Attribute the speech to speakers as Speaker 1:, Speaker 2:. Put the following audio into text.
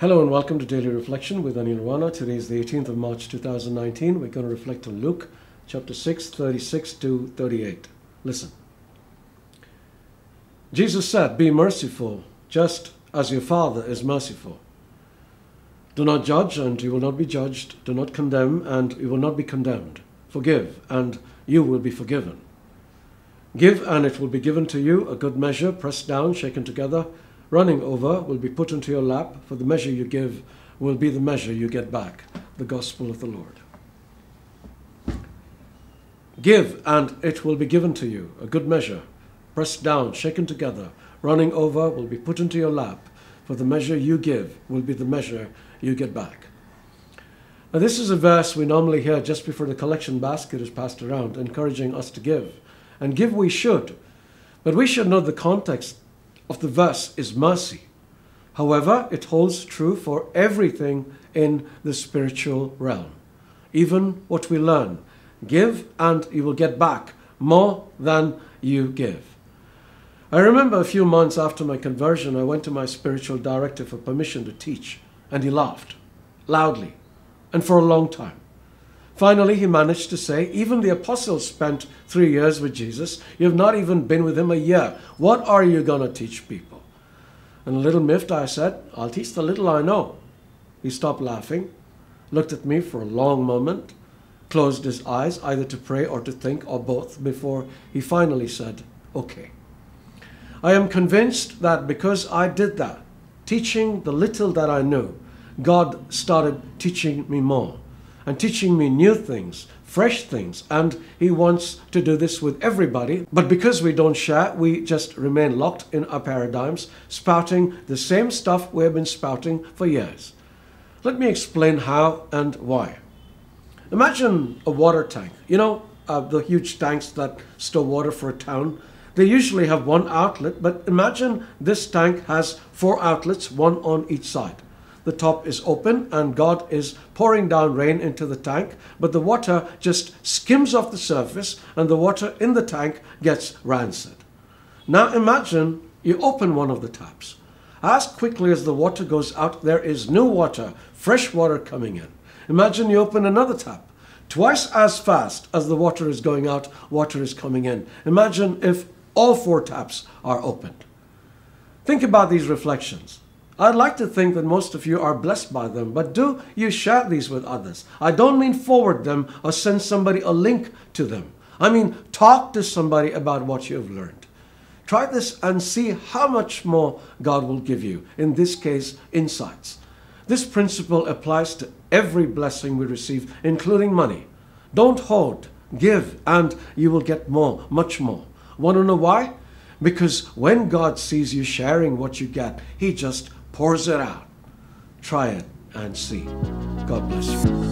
Speaker 1: Hello and welcome to Daily Reflection with Aneel Aranha. Today is the 18th of March 2019. We're going to reflect on Luke chapter 6, 36 to 38. Listen. Jesus said, "Be merciful, just as your Father is merciful. Do not judge, and you will not be judged. Do not condemn, and you will not be condemned. Forgive, and you will be forgiven. Give, and it will be given to you, a good measure, pressed down, shaken together, running over, will be put into your lap, for the measure you give will be the measure you get back." The gospel of the Lord. Give, and it will be given to you, a good measure, pressed down, shaken together, running over, will be put into your lap, for the measure you give will be the measure you get back. Now, this is a verse we normally hear just before the collection basket is passed around, encouraging us to give. And give we should, but we should know the context of the verse is mercy. However, it holds true for everything in the spiritual realm. Even what we learn, give and you will get back more than you give. I remember a few months after my conversion, I went to my spiritual director for permission to teach, and he laughed loudly and for a long time. Finally, he managed to say, "Even the apostles spent 3 years with Jesus. You've not even been with him a year. What are you going to teach people?" And a little miffed, I said, "I'll teach the little I know." He stopped laughing, looked at me for a long moment, closed his eyes either to pray or to think or both before he finally said, "Okay." I am convinced that because I did that, teaching the little that I knew, God started teaching me more and teaching me new things, fresh things, and he wants to do this with everybody. But because we don't share, we just remain locked in our paradigms, spouting the same stuff we've been spouting for years. Let me explain how and why. Imagine a water tank. You know, the huge tanks that store water for a town. They usually have one outlet, but imagine this tank has 4 outlets, one on each side. The top is open and God is pouring down rain into the tank, but the water just skims off the surface and the water in the tank gets rancid. Now imagine you open one of the taps. As quickly as the water goes out, there is new water, fresh water coming in. Imagine you open another tap. Twice as fast as the water is going out, water is coming in. Imagine if all 4 taps are opened. Think about these reflections. I'd like to think that most of you are blessed by them, but do you share these with others? I don't mean forward them or send somebody a link to them. I mean talk to somebody about what you have learned. Try this and see how much more God will give you. In this case, insights. This principle applies to every blessing we receive, including money. Don't hoard, give, and you will get more, much more. Want to know why? Because when God sees you sharing what you get, he just pours it out. Try it and see. God bless you.